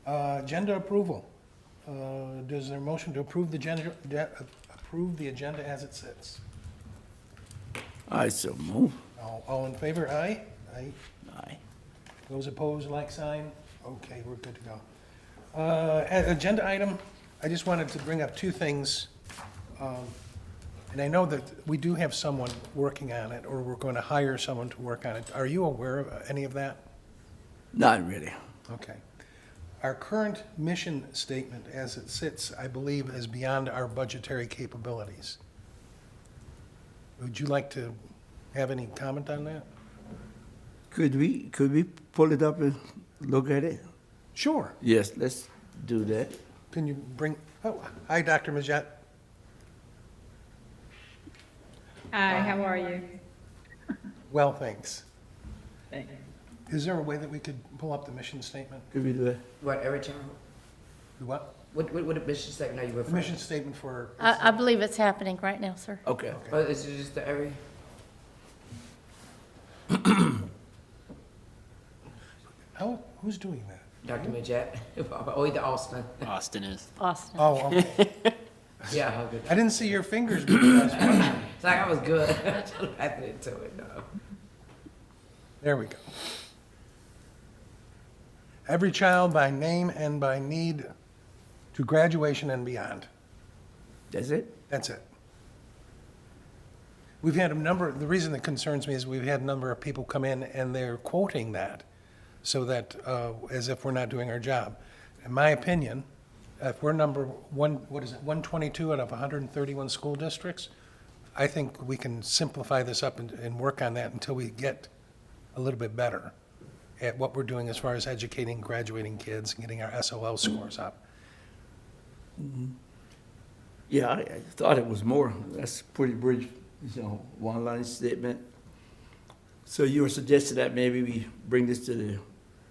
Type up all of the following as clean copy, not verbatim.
Agenda approval. Does there a motion to approve the agenda as it sits? I so move. All in favor, aye? Aye. Aye. Those opposed, like sign? Okay, we're good to go. Agenda item, I just wanted to bring up two things. And I know that we do have someone working on it, or we're going to hire someone to work on it. Are you aware of any of that? Not really. Okay. Our current mission statement as it sits, I believe, is beyond our budgetary capabilities. Would you like to have any comment on that? Could we pull it up and look at it? Sure. Yes, let's do that. Can you bring, oh, hi, Dr. Majette. Hi, how are you? Well, thanks. Thank you. Is there a way that we could pull up the mission statement? Could we do that? What, every child? The what? What mission statement are you The referring mission statement for, I believe it's happening right now, sir. Okay. to? Is it just the every? who's doing that? Dr. Majette? Oh, either Austin. Austin is. Austin. Oh, okay. Yeah, how good. I didn't see your fingers moving. I was wondering. It's like I was good. I just laughing into it, though. There we go. Every child by name and by need to graduation and beyond. That's it? That's it. We've had a number, the reason that concerns me is we've had a number of people come in and they're quoting that so that, as if we're not doing our job. In my opinion, if we're number 122 out of 131 school districts, I think we can simplify this up and work on that until we get a little bit better at what we're doing as far as educating graduating kids and getting our SOL scores up. Yeah, I thought it was more. That's pretty brief, one-line statement. So you were suggesting that maybe we bring this to the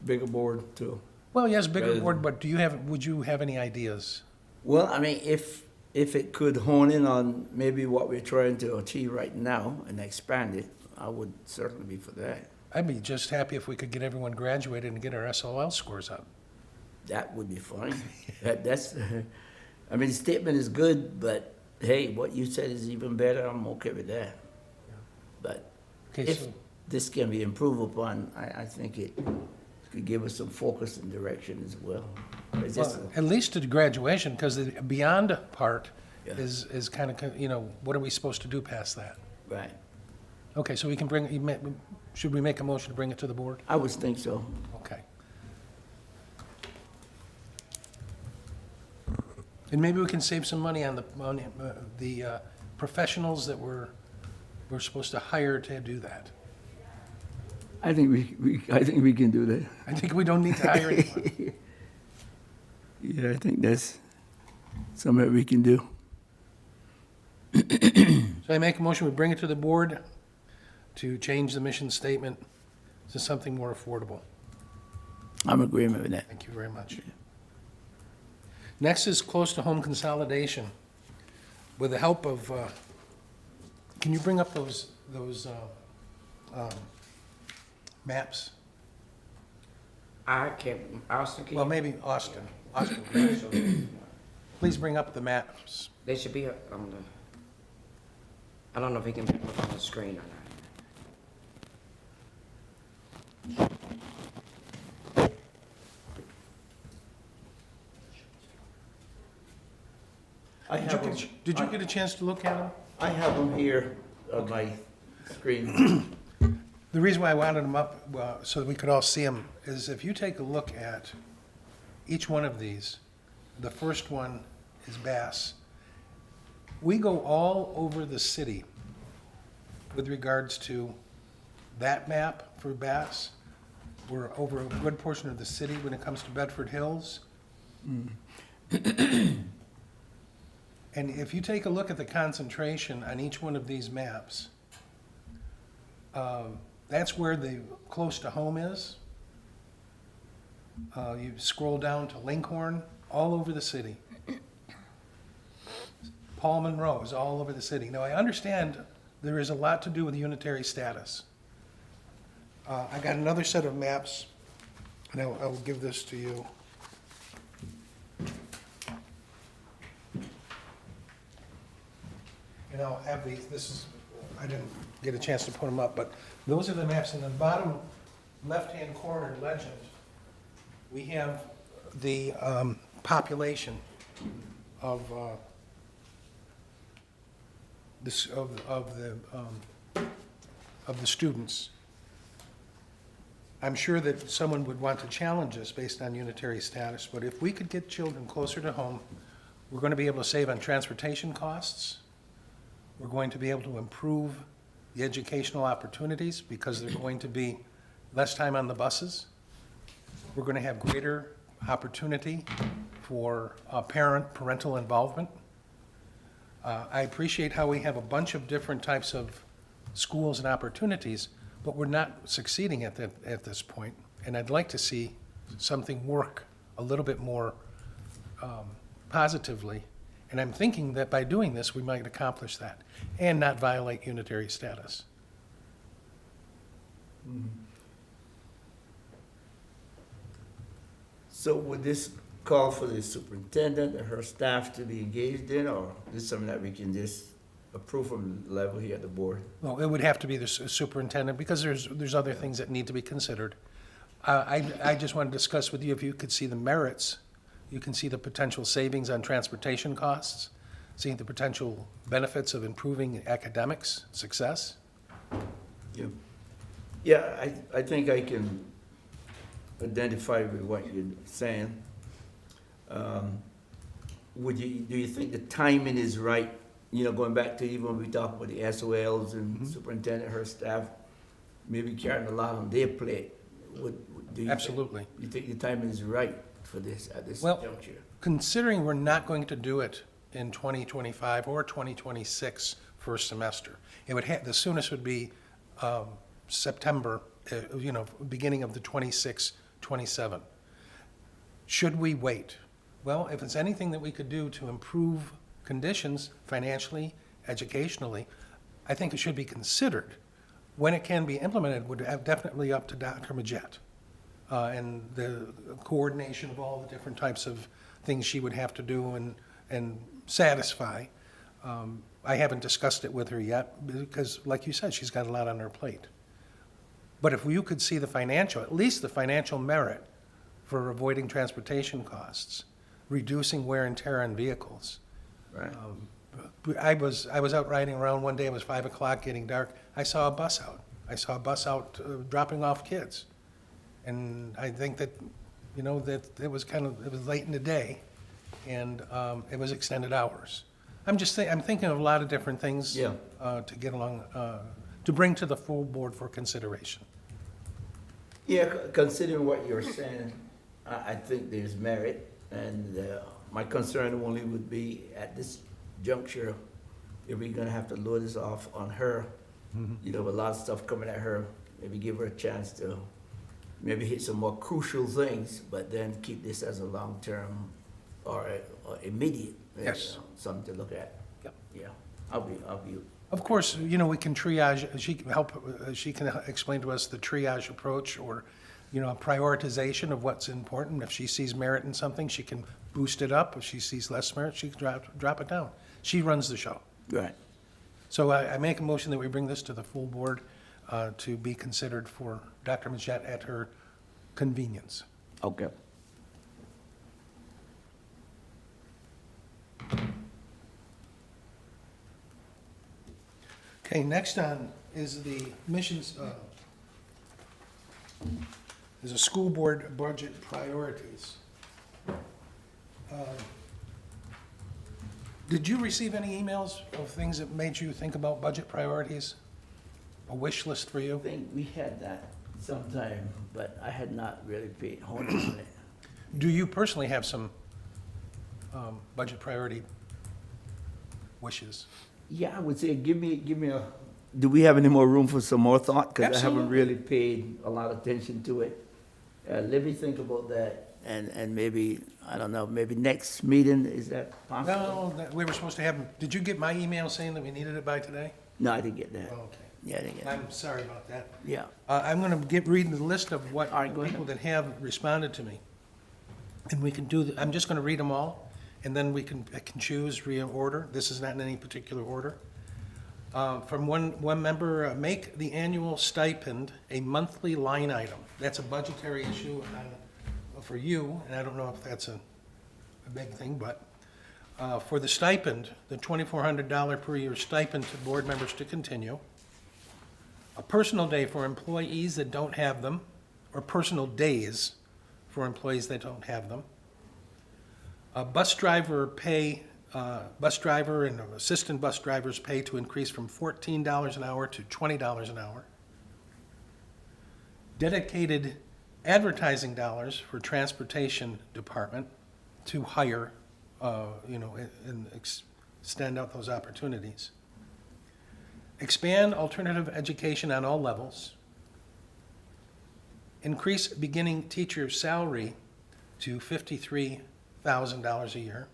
bigger board too? Well, yes, bigger Rather board, than- but would you have any ideas? Well, I mean, if it could hone in on maybe what we're trying to achieve right now and expand it, I would certainly be for that. I'd be just happy if we could get everyone graduated and get our SOL scores up. That would be fine. That's, I mean, the statement is good, but hey, what you said is even better. I'm okay with that. But Okay, if so, this can be improved upon, I think it could give us some focus and direction as well. It's just, well, at least to the graduation, because the beyond part Yeah. is kind of, what are we supposed to do past that? right. Okay, so we can should we make a motion to bring it to the board? I would think so. Okay. And maybe we can save some money on the professionals that we're supposed to hire to do that. I think I think we can do that. I think we don't need to hire anyone. Yeah, I think that's something we can do. So I make a motion, we bring it to the board to change the mission statement to something more affordable. I'm in agreement with that. Thank you very much. Next is close-to-home consolidation. With the help of, can you bring up those maps? I can't, Austin, can Well, you? maybe Austin. Austin, please bring up the maps. They should be on the, I don't know if he can put them up on the screen or not. I have them, Did you get a chance to look at them? I have them here on my screen. The reason why I wanted them up, so that we could all see them, is if you take a look at each one of these, the first one is Bass. We go all over the city with regards to that map for Bass. We're over a good portion of the city when it comes to Bedford Hills. And if you take a look at the concentration on each one of these maps, that's where the close to home is. You scroll down to Linkhorn, all over the city. Paul Monroe is all over the city. Now, I understand there is a lot to do with unitary status. I got another set of maps And I'll give this to you. And I'll have these, I didn't get a chance to put them up, but those are the maps. In the bottom left-hand corner legend, we have the population of the students. I'm sure that someone would want to challenge us based on unitary status, but if we could get children closer to home, we're going to be able to save on transportation costs. We're going to be able to improve the educational opportunities because there's going to be less time on the buses. We're going to have greater opportunity for parental involvement. I appreciate how we have a bunch of different types of schools and opportunities, but we're not succeeding at this point. And I'd like to see something work a little bit more positively. And I'm thinking that by doing this, we might accomplish that and not violate unitary status. So would this call for the superintendent and her staff to be engaged in, or is this something that we can just approve from the level here at the board? Well, it would have to be the superintendent, because there's other things that need to be considered. I just want to discuss with you, if you could see the merits, you can see the potential savings on transportation costs, seeing the potential benefits of improving academics success. Yeah. Yeah, I think I can identify with what you're saying. Do you think the timing is right? You know, going back to even when we talk about the SOLs and superintendent, her staff, maybe carrying a lot on their plate. Do you Absolutely. You think the timing is right for this, at this Well, juncture? considering we're not going to do it in 2025 or 2026 first semester, it would the soonest would be September, beginning of the 26, 27. Should we wait? Well, if it's anything that we could do to improve conditions financially, educationally, I think it should be considered. When it can be implemented would have definitely up to Dr. Majette and the coordination of all the different types of things she would have to do and satisfy. I haven't discussed it with her yet because, like you said, she's got a lot on her plate. But if you could see the financial, at least the financial merit for avoiding transportation costs, reducing wear and tear on vehicles. Right. I was out riding around one day, it was 5 o'clock, getting dark. I saw a bus out dropping off kids. And I think that, that it was late in the day and it was extended hours. I'm thinking of a lot of different things Yeah. to get along, to bring to the full board for consideration. Yeah, considering what you're saying, I think there's merit, and my concern only would be at this juncture, if we're gonna have to load this off on her, with a lot of stuff coming at her, maybe give her a chance to maybe hit some more crucial things, but then keep this as a long-term or immediate, Yes. Something to look at. Yep. Yeah, I'll be. Of course, we can triage, she can explain to us the triage approach or, a prioritization of what's important. If she sees merit in something, she can boost it up. If she sees less merit, she can drop it down. She runs the show. Right. So I make a motion that we bring this to the full board to be considered for Dr. Majette at her convenience. Okay. Okay, next on is the missions, is a school board budget priorities. Did you receive any emails of things that made you think about budget priorities? A wish list for I you? think we had that sometime, but I had not really paid honed on it. Do you personally have some budget priority wishes? Yeah, I would say, give me a, do we have any more room for some more thought? Because I haven't Absolutely. really paid a lot of attention to it. Let me think about that, and maybe, I don't know, maybe next meeting, is that possible? No, we were supposed to have, did you get my email saying that we needed it by today? No, I didn't get that. Okay. Yeah, they get, I'm sorry about that. yeah. I'm going to read the list of what All right, go ahead. people that have responded to me. And we can do, I'm just going to read them all, and then I can choose reorder. This is not in any particular order. From one member, make the annual stipend a monthly line item. That's a budgetary issue for you, and I don't know if that's a big thing, but for the stipend, the $2,400 per year stipend to board members to continue. A personal day for employees that don't have them, or personal days for employees that don't have them. A bus driver and assistant bus drivers pay to increase from $14 an hour to $20 an hour. Dedicated advertising dollars for transportation department to hire, and extend out those opportunities. Expand alternative education on all levels. Increase beginning teacher salary to $53,000 a year.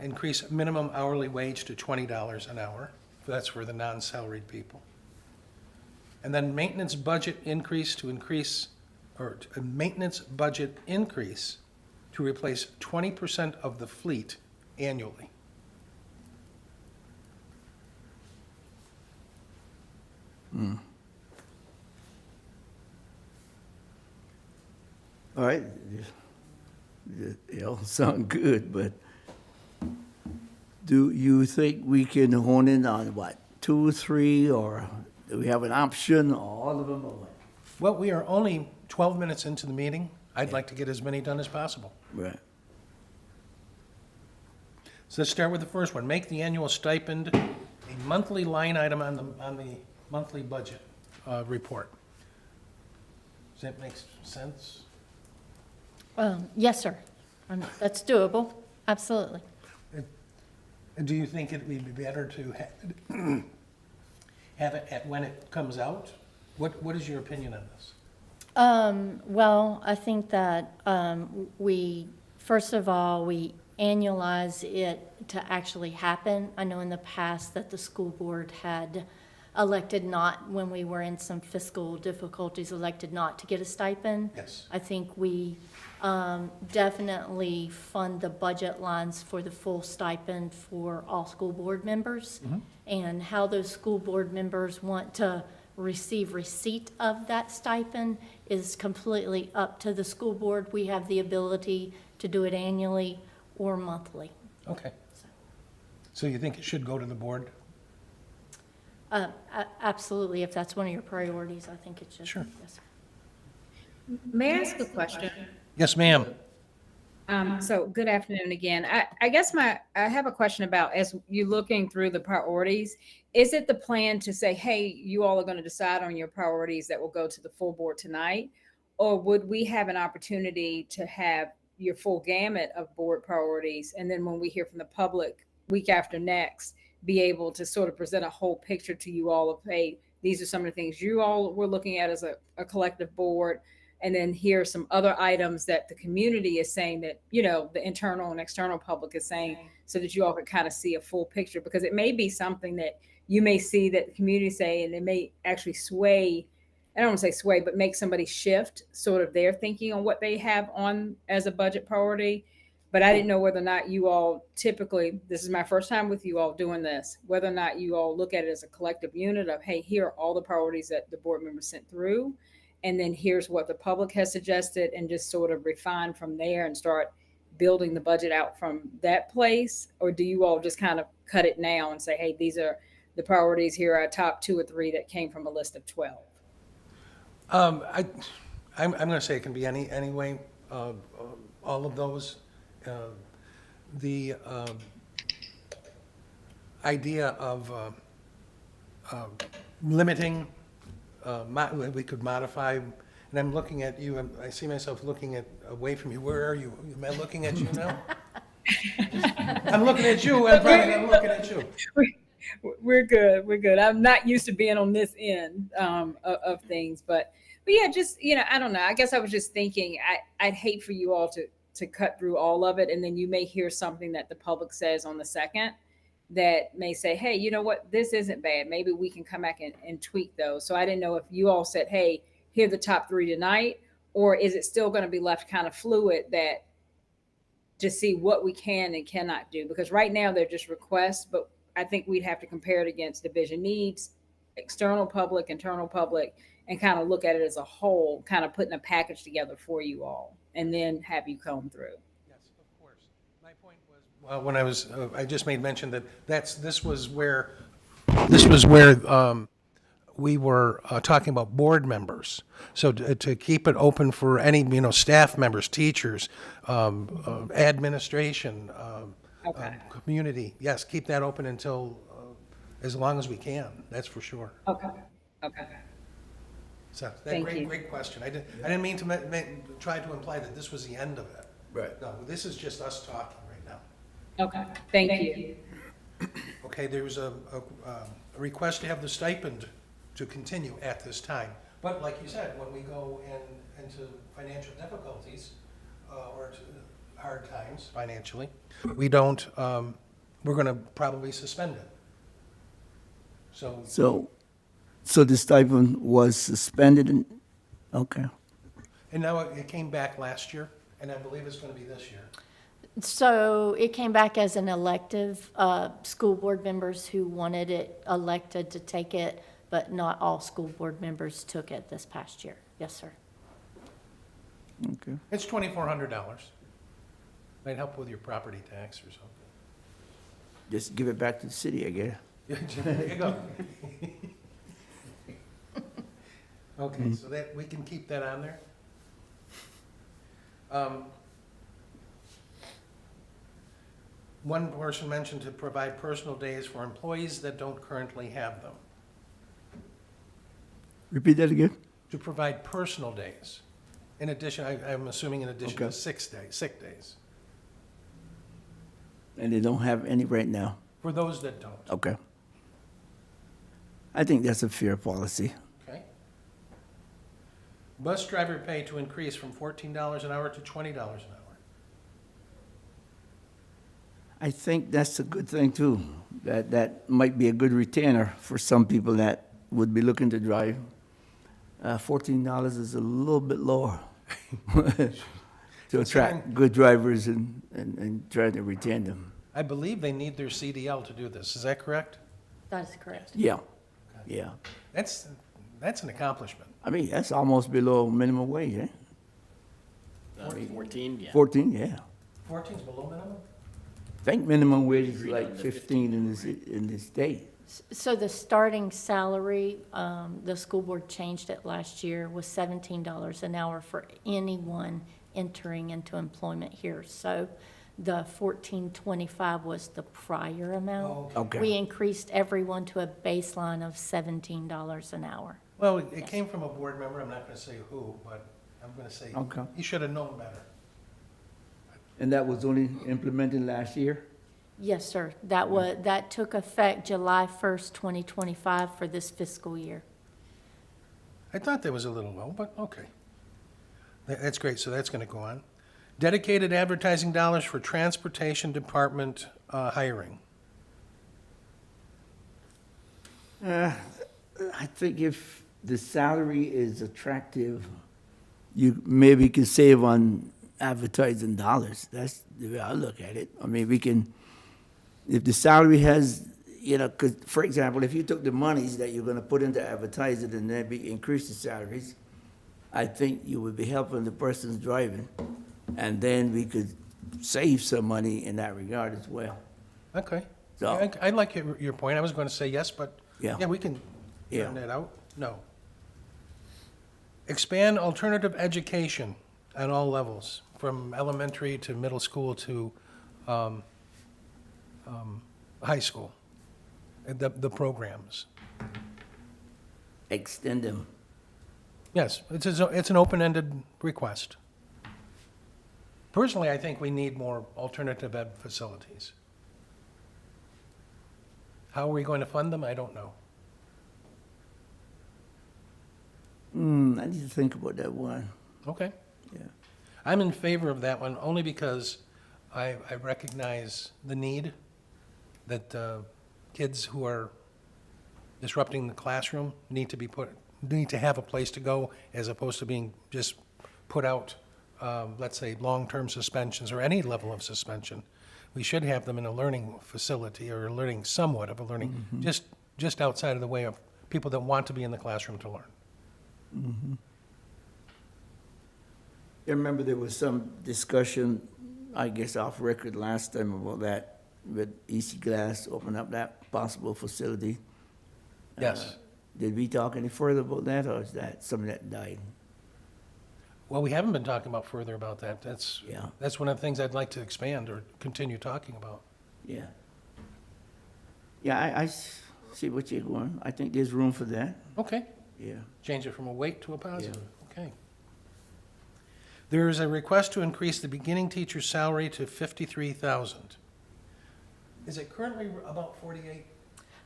Increase minimum hourly wage to $20 an hour. That's for the non-salaried people. And then maintenance budget increase to replace 20% of the fleet annually. All right, they all sound good, but do you think we can hone in on what, 2 or 3, or do we have an option, or all of them, or what? Well, we are only 12 minutes into the meeting. I'd like to get as many done as possible. Right. So let's start with the first one. Make the annual stipend a monthly line item on the monthly budget report. Does that make sense? Yes, sir. That's doable, absolutely. Do you think it would be better to have it at when it comes out? What is your opinion on this? Well, I think that first of all, we annualize it to actually happen. I know in the past that the school board had elected not, when we were in some fiscal difficulties, elected not to get a stipend. Yes. I think we definitely fund the budget lines for the full stipend for all school board members. And how those school board members want to receive receipt of that stipend is completely up to the school board. We have the ability to do it annually or monthly. Okay. So you think it should go to the board? Absolutely, if that's one of your priorities, I think it should. Sure. Yes, sir. May I ask a question? Yes, ma'am. So good afternoon again. I guess I have a question about, as you looking through the priorities, is it the plan to say, hey, you all are going to decide on your priorities that will go to the full board tonight? Or would we have an opportunity to have your full gamut of board priorities? And then when we hear from the public week after next, be able to sort of present a whole picture to you all of, hey, these are some of the things you all were looking at as a collective board. And then here are some other items that the community is saying that, the internal and external public is saying, so that you all could kind of see a full picture, because it may be something that you may see that the community say, and it may actually sway, I don't want to say sway, but make somebody shift sort of their thinking on what they have on as a budget priority. But I didn't know whether or not you all typically, this is my first time with you all doing this, whether or not you all look at it as a collective unit of, hey, here are all the priorities that the board members sent through. And then here's what the public has suggested, and just sort of refine from there and start building the budget out from that place. Or do you all just kind of cut it now and say, hey, these are the priorities, here are our top 2 or 3 that came from a list of 12? I'm going to say it can be any way, all of those. The idea of limiting, we could modify, and I'm looking at you, I see myself looking away from you. Where are you? Am I looking at you now? I'm looking at you, I'm looking at you. We're good. I'm not used to being on this end of things, but yeah, just, I don't know. I guess I was just thinking, I'd hate for you all to cut through all of it, and then you may hear something that the public says on the second, that may say, hey, you know what, this isn't bad. Maybe we can come back and tweak those. So I didn't know if you all said, hey, here are the top 3 tonight, or is it still going to be left kind of fluid that to see what we can and cannot do? Because right now they're just requests, but I think we'd have to compare it against division needs, external public, internal public, and kind of look at it as a whole, kind of putting a package together for you all, and then have you comb through. Yes, of course. My point was, when I was, I just made mention that this was where we were talking about board members. So to keep it open for any, staff members, teachers, administration, Okay. community, yes, keep that open until, as long as we can, that's for sure. Okay. Okay. So, that Thank you. great question. I didn't mean to try to imply that this was the end of it. Right. No, this is just us talking right now. Okay. Thank you. Okay, there was a request to have the stipend to continue at this time. But like you said, when we go into financial difficulties, or to hard times financially, we don't, we're gonna probably suspend it. So the stipend was suspended and, okay. And now it came back last year, and I believe it's gonna be this year. So it came back as an elective. School board members who wanted it elected to take it, but not all school board members took it this past year. Yes, sir. Okay. It's $2,400. Might help with your property tax or something. Just give it back to the city, I guess. There you go. Okay, so that, we can keep that on there. One person mentioned to provide personal days for employees that don't currently have them. Repeat that again? To provide personal days. In addition, I'm assuming in addition to Okay. sick days, And they don't have any right now? for those that don't, Okay. I think that's a fair policy. okay? Bus driver pay to increase from $14 an hour to $20 an hour. I think that's a good thing too. That might be a good retainer for some people that would be looking to drive. $14 is a little bit lower to attract good drivers and try to retain them. I believe they need their CDL to do this, is that correct? That is correct. Yeah, yeah. That's an accomplishment. I mean, that's almost below minimum wage, eh? 14, yeah. 14, yeah. 14's below minimum? I think minimum wage is like 15 in this state. So the starting salary, the school board changed it last year, was $17 an hour for anyone entering into employment here. So the $14.25 was the prior amount. Okay. We increased everyone to a baseline of $17 an hour. Well, it came from a board member, I'm not gonna say who, but I'm gonna say, Okay. he should have known better. And that was only implemented last year? Yes, sir. That took effect July 1st, 2025 for this fiscal year. I thought that was a little low, but okay. That's great, so that's gonna go on. Dedicated advertising dollars for transportation department hiring. I think if the salary is attractive, you maybe can save on advertising dollars. That's the way I look at it. I mean, we can, if the salary has, because, for example, if you took the monies that you're gonna put into advertising and then increase the salaries, I think you would be helping the person's driving, and then we could save some money in that regard as well. Okay. So- I like your point, I was gonna say yes, but, Yeah. yeah, we can Yeah. turn that out. No. Expand alternative education at all levels, from elementary to middle school to high school, the programs. Extend them. Yes, it's an open-ended request. Personally, I think we need more alternative ed facilities. How are we going to fund them? I don't know. I need to think about that one. Okay. Yeah. I'm in favor of that one only because I recognize the need that kids who are disrupting the classroom need to have a place to go as opposed to being just put out, let's say, long-term suspensions or any level of suspension. We should have them in a learning facility or learning somewhat of a learning, just outside of the way of people that want to be in the classroom to learn. I remember there was some discussion, I guess off record last time about that, with Easy Glass, open up that possible facility. Yes. Did we talk any further about that, or is that something that died? Well, we haven't been talking about further about that. Yeah. That's one of the things I'd like to expand or continue talking about. Yeah. Yeah, I see what you're going. I think there's room for that. Okay. Yeah. Change it from a weight to a positive. Okay. There is a request to increase the beginning teacher's salary to $53,000. Is it currently about 48?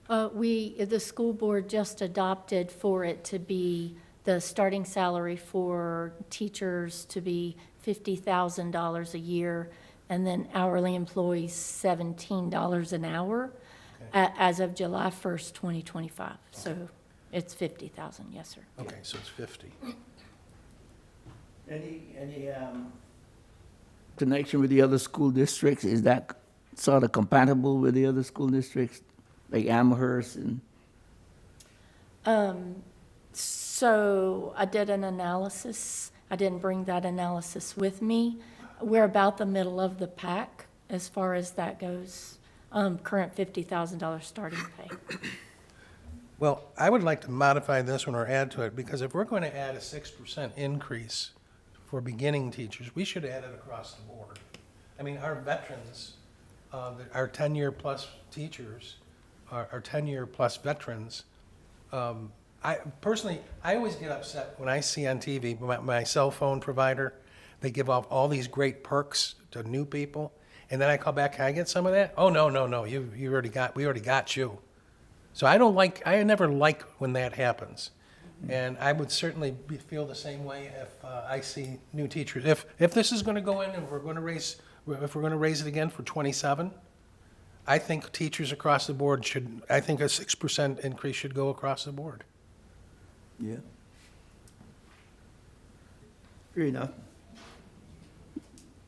The school board just adopted for it to be, the starting salary for teachers to be $50,000 a year, and then hourly employees $17 an hour as of July 1st, 2025. So it's 50,000, yes, sir. Okay, so it's 50. Any connection with the other school districts? Is that sort of compatible with the other school districts, like Amherst and? So I did an analysis. I didn't bring that analysis with me. We're about the middle of the pack as far as that goes. Current $50,000 starting pay. Well, I would like to modify this one or add to it, because if we're going to add a 6% increase for beginning teachers, we should add it across the board. I mean, our veterans, our 10-year plus teachers, our 10-year plus veterans, I always get upset when I see on TV, my cell phone provider, they give off all these great perks to new people, and then I call back, can I get some of that? Oh, no, we already got you. So I never like when that happens. And I would certainly feel the same way if I see new teachers. If this is gonna go in and if we're gonna raise it again for 27, I think teachers across the board I think a 6% increase should go across the board. Yeah. Fair enough.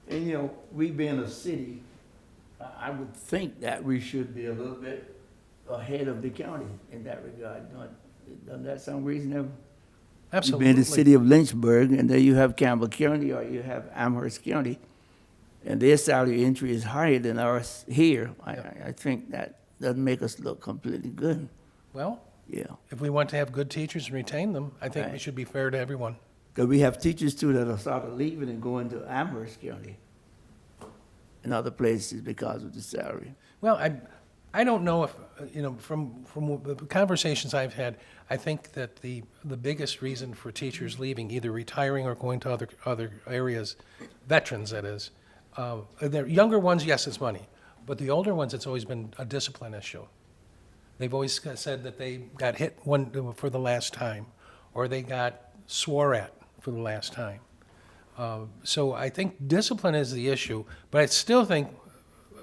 And, you know, we being a city, I would think that we should be a little bit ahead of the county in that regard. Doesn't that sound reasonable? Absolutely. You being the city of Lynchburg, and then you have Campbell County, or you have Amherst County, and their salary entry is higher than ours here. I think that doesn't make us look completely good. Well, Yeah. if we want to have good teachers and retain them, I think we Right. should be fair to everyone. Because we have teachers too that are sort of leaving and going to Amherst County and other places because of the salary. Well, I don't know if, from the conversations I've had, I think that the biggest reason for teachers leaving, either retiring or going to other areas, veterans that is, the younger ones, yes, it's money, but the older ones, it's always been a discipline issue. They've always said that they got hit for the last time, or they got swore at for the last time. So I think discipline is the issue, but I still think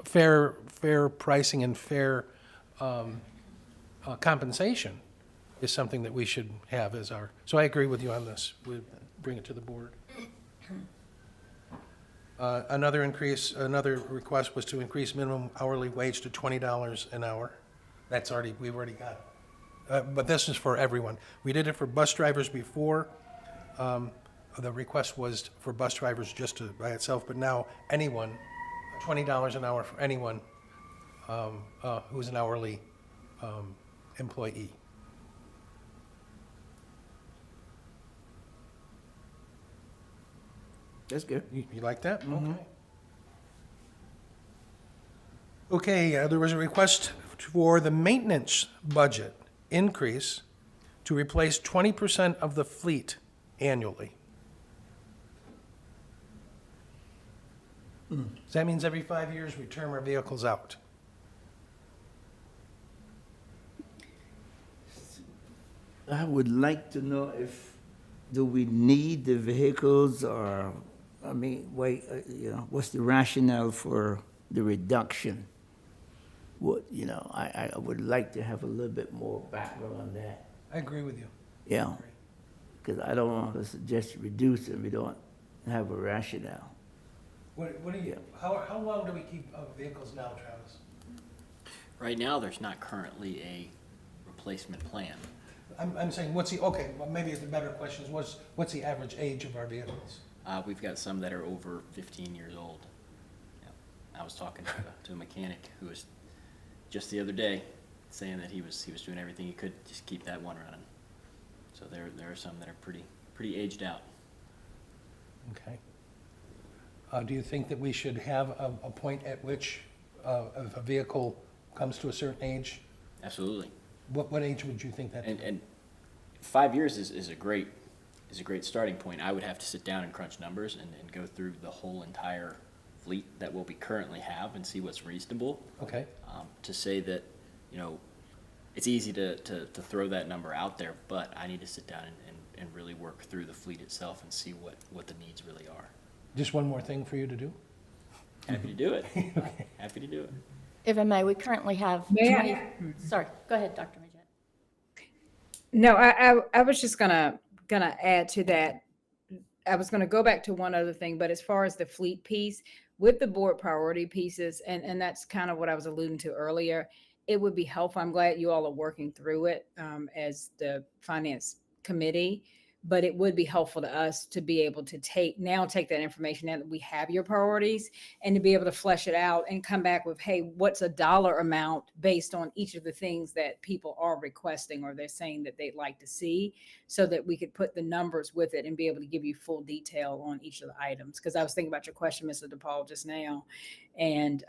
fair pricing and fair compensation is something that we should have as our, so I agree with you on this. We'll bring it to the board. Another request was to increase minimum hourly wage to $20 an hour. We've already got it. But this is for everyone. We did it for bus drivers before. The request was for bus drivers just by itself, but now anyone, $20 an hour for anyone who's an hourly employee. That's good. You like that? Okay, there was a request for the maintenance budget increase to replace 20% of the fleet annually. So that means every 5 years we turn our vehicles out. I would like to know do we need the vehicles, or, what's the rationale for the reduction? what, you know, I would like to have a little bit more background on that. I agree with you. Yeah, because I don't want to suggest reduce it, we don't have a rationale. What do you, how long do we keep vehicles now, Travis? Right now, there's not currently a replacement plan. I'm saying, okay, well, maybe the better question is, what's the average age of our vehicles? We've got some that are over 15 years old. Yeah. I was talking to a mechanic who was just the other day saying that he was doing everything he could to just keep that one running. So there are some that are pretty aged out. Okay. Do you think that we should have a point at which, if a vehicle comes to a certain age, Absolutely. what age would you think that? And 5 years is a great starting point. I would have to sit down and crunch numbers and go through the whole entire fleet that we currently have and see what's reasonable. Okay, To say that, you know, it's easy to throw that number out there, but I need to sit down and really work through the fleet itself and see what the needs really are. just one more thing for you to do? Happy to do it. Happy to do it. If I may, we currently have May 20, I- sorry, go ahead, Dr. Majette. No, I was just gonna add to that. I was gonna go back to one other thing, but as far as the fleet piece, with the board priority pieces, and that's kind of what I was alluding to earlier, it would be helpful. I'm glad you all are working through it as the finance committee, but it would be helpful to us to be able to take that information now that we have your priorities and to be able to flesh it out and come back with, hey, what's a dollar amount based on each of the things that people are requesting or they're saying that they'd like to see, so that we could put the numbers with it and be able to give you full detail on each of the items. Because I was thinking about your question, Mr. DePaul, just now. And,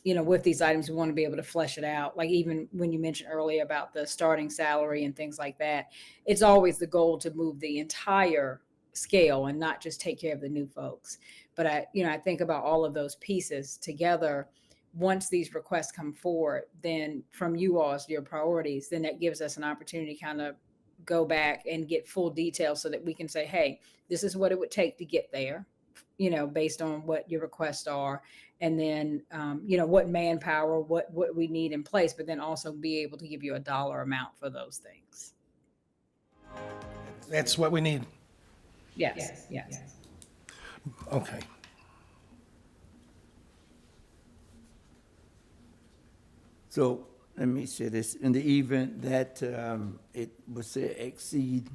you know, with these items, we want to be able to flesh it out. Like even when you mentioned earlier about the starting salary and things like that, it's always the goal to move the entire scale and not just take care of the new folks. But I think about all of those pieces together. Once these requests come forward, then from you all as your priorities, then that gives us an opportunity to kind of go back and get full detail so that we can say, hey, this is what it would take to get there, you know, based on what your requests are. And then, what manpower, what we need in place, but then also be able to give you a dollar amount for those things. That's what we need. Yes. Okay. So let me say this, in the event that it was say exceed,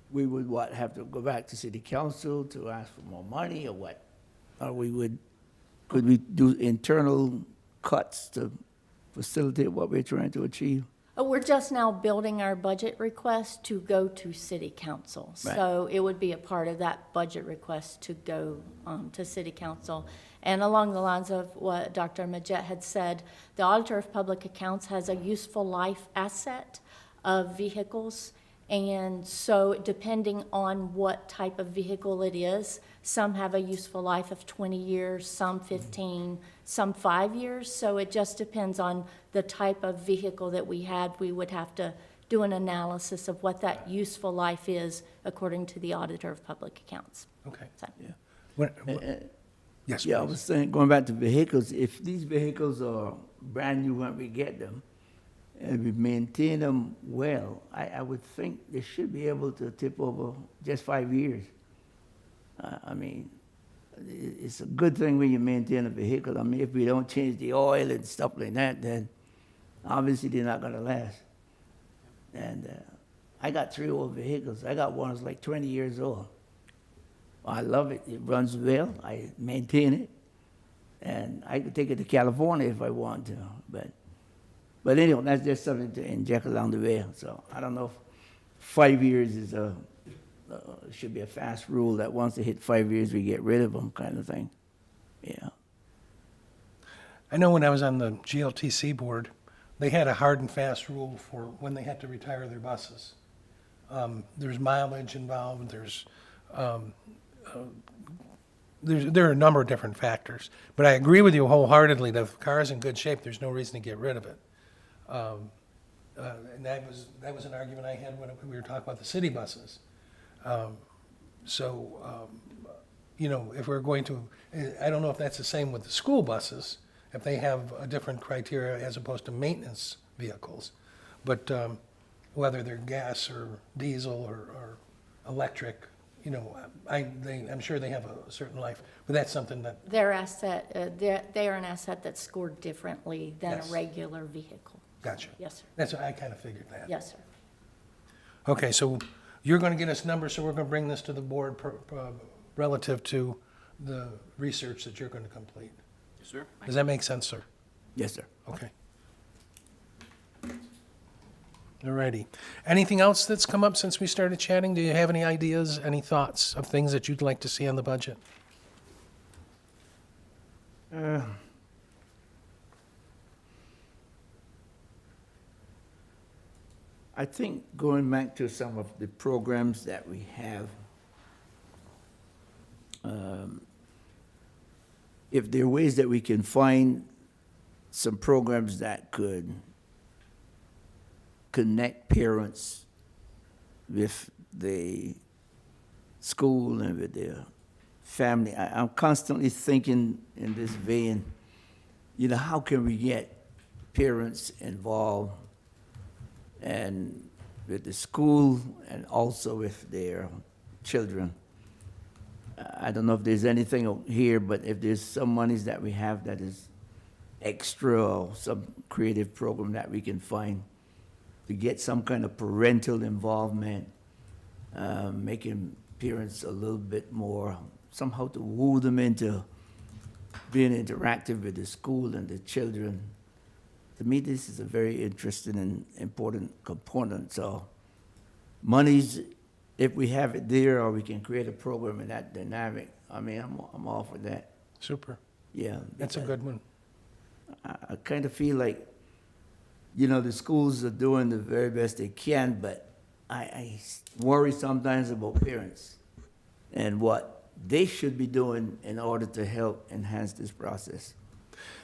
we would have to go back to city council to ask for more money or what? Or could we do internal cuts to facilitate what we're trying to achieve? We're just now building our budget request to go to city council. Right. So it would be a part of that budget request to go to city council. And along the lines of what Dr. Majette had said, the Auditor of Public Accounts has a useful life asset of vehicles. And so depending on what type of vehicle it is, some have a useful life of 20 years, some 15, some 5 years. So it just depends on the type of vehicle that we had. We would have to do an analysis of what that useful life is according to the Auditor of Public Accounts. Okay. So, Yes, Yeah, I please. was saying, going back to vehicles, if these vehicles are brand new when we get them, and we maintain them well, I would think they should be able to tip over just 5 years. I mean, it's a good thing when you maintain a vehicle. I mean, if we don't change the oil and stuff like that, then obviously they're not gonna last. And I got 3 old vehicles. I got one that's like 20 years old. I love it. It runs well. I maintain it. And I could take it to California if I want to. But anyway, that's just something to inject along the way. So I don't know if 5 years is should be a fast rule that once they hit 5 years, we get rid of them kind of thing. Yeah. I know when I was on the GLTC board, they had a hard and fast rule for when they had to retire their buses. There's mileage involved, there are a number of different factors. But I agree with you wholeheartedly that if the car is in good shape, there's no reason to get rid of it. And that was an argument I had when we were talking about the city buses. If we're going to, I don't know if that's the same with the school buses, if they have a different criteria as opposed to maintenance vehicles. But whether they're gas or diesel or electric, you know, I'm sure they have a certain life, but that's something that, Their asset, they are an asset that's scored differently than a Yes. regular vehicle. gotcha. Yes, sir. That's, I kind of figured that. Yes, sir. Okay, so you're going to get us numbers, so we're going to bring this to the board relative to the research that you're going to complete. Yes, sir. Does that make sense, sir? Yes, sir. Okay. All righty. Anything else that's come up since we started chatting? Do you have any ideas, any thoughts of things that you'd like to see on the budget? I think going back to some of the programs that we have, if there are ways that we can find some programs that could connect parents with the school and with their family, I'm constantly thinking in this vein, you know, how can we get parents involved and with the school and also with their children? I don't know if there's anything here, but if there's some monies that we have that is extra or some creative program that we can find to get some kind of parental involvement, making parents a little bit more, somehow to woo them into being interactive with the school and the children. To me, this is a very interesting and important component. So monies, if we have it there or we can create a program in that dynamic, I mean, I'm all for that. Super. Yeah. That's a good one. I kind of feel like, you know, the schools are doing the very best they can, but I worry sometimes about parents and what they should be doing in order to help enhance this process.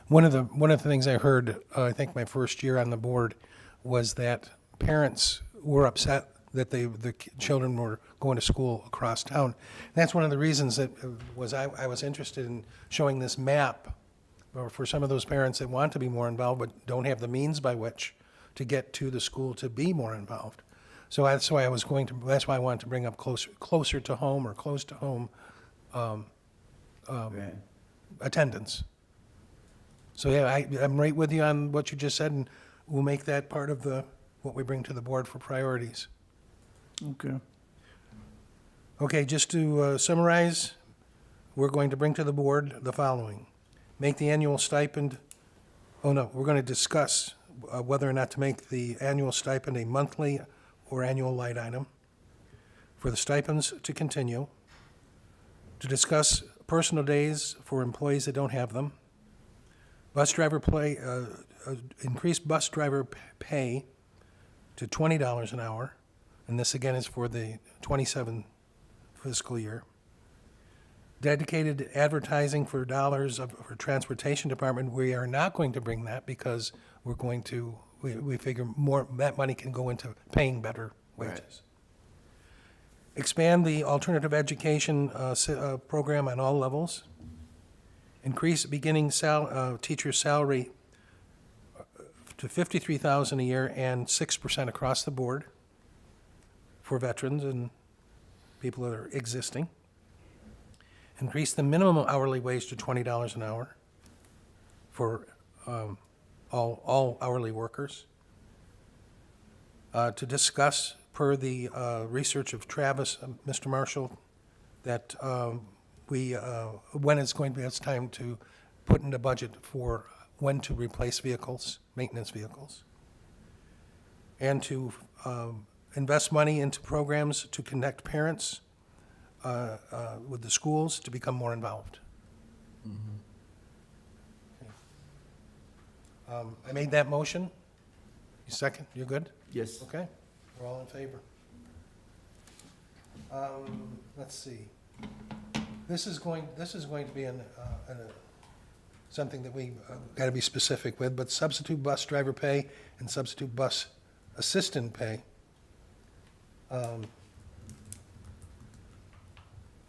One of the things I heard, I think my first year on the board, was that parents were upset that the children were going to school across town. And that's one of the reasons that I was interested in showing this map, or for some of those parents that want to be more involved but don't have the means by which to get to the school to be more involved. So that's why that's why I wanted to bring up closer to home or close to home Right. attendance. So yeah, I'm right with you on what you just said, and we'll make that part of what we bring to the board for priorities. Okay. Okay, just to summarize, we're going to bring to the board the following. Make the annual stipend, we're going to discuss whether or not to make the annual stipend a monthly or annual light item. For the stipends to continue. To discuss personal days for employees that don't have them. Bus driver increased bus driver pay to $20 an hour, and this again is for the 27 fiscal year. Dedicated advertising for dollars for transportation department, we are not going to bring that because we figure more, that money can go into paying better wages. Expand the alternative education program on all levels. Increase beginning teacher salary to $53,000 a year and 6% across the board for veterans and people that are existing. Increase the minimum hourly wage to $20 an hour for all hourly workers. To discuss, per the research of Travis, Mr. Marshall, that when it's time to put in a budget for when to replace vehicles, maintenance vehicles. And to invest money into programs to connect parents with the schools to become more involved. Okay. I made that motion. You second? You're good? Yes. Okay, we're all in favor. Let's see. This is going to be something that we got to be specific with, but substitute bus driver pay and substitute bus assistant pay.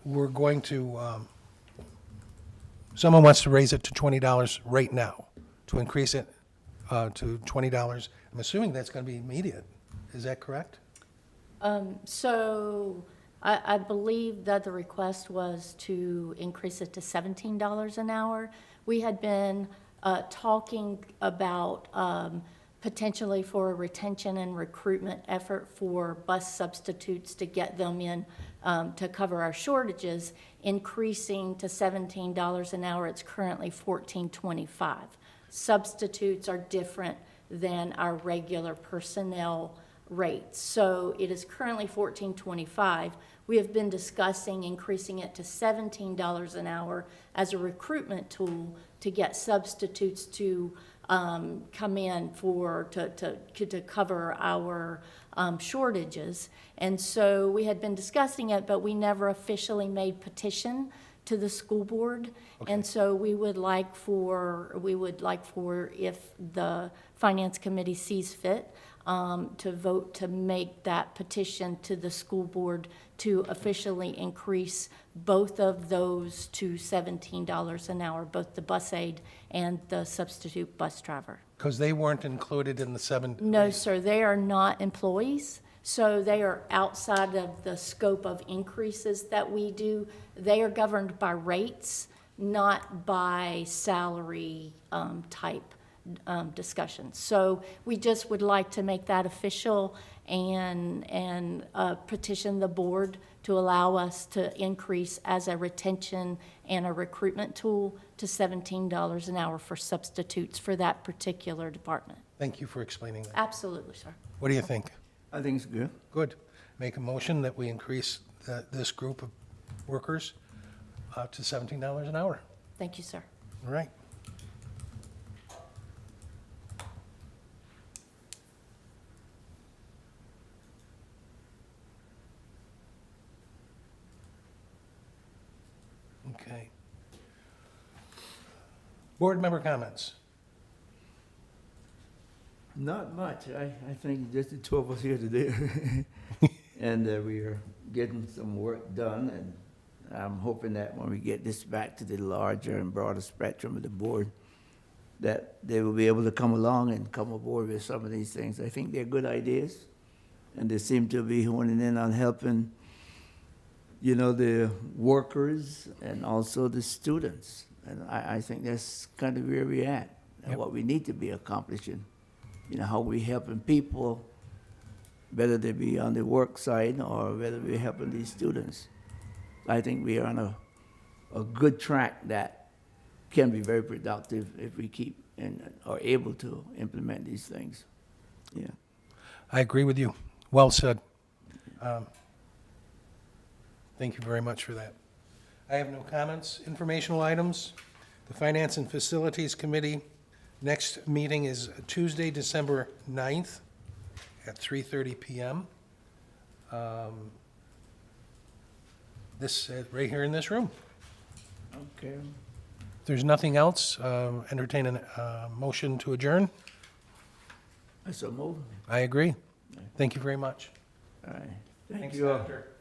We're going to, someone wants to raise it to $20 right now. to increase it to $20. I'm assuming that's going to be immediate. Is that correct? So I believe that the request was to increase it to $17 an hour. We had been talking about potentially for a retention and recruitment effort for bus substitutes to get them in to cover our shortages, increasing to $17 an hour. It's currently $14.25. Substitutes are different than our regular personnel rates. So it is currently $14.25. We have been discussing increasing it to $17 an hour as a recruitment tool to get substitutes to come in to cover our shortages. And so we had been discussing it, but we never officially made petition to the school board. And so we would like for, if the finance committee sees fit, to vote to make that petition to the school board to officially increase both of those to $17 an hour, both the bus aide and the substitute bus driver. Because they weren't included in the 7. No, sir, they are not employees, so they are outside of the scope of increases that we do. They are governed by rates, not by salary type discussions. So we just would like to make that official and petition the board to allow us to increase as a retention and a recruitment tool to $17 an hour for substitutes for that particular department. Thank you for explaining that. Absolutely, sir. What do you think? I think it's good. Good. Make a motion that we increase this group of workers to $17 an hour. Thank you, sir. All right. Okay. Board member comments. Not much. I think just the two of us here today. And we are getting some work done, and I'm hoping that when we get this back to the larger and broader spectrum of the board, that they will be able to come along and come aboard with some of these things. I think they're good ideas, and they seem to be honing in on helping, the workers and also the students. And I think that's kind of where we're at, and Yep. what we need to be accomplishing. How we helping people, whether they be on the work side or whether we're helping these students. I think we are on a good track that can be very productive if we keep and are able to implement these things. Yeah. I agree with you. Well said. Thank you very much for that. I have no comments. Informational items. The Finance and Facilities Committee, next meeting is Tuesday, December 9th at 3:30 p.m. This, right here in this room. Okay. If there's nothing else, entertain a motion to adjourn. I so move. I agree. Thank you very much. All right. Thanks, you all. Doctor.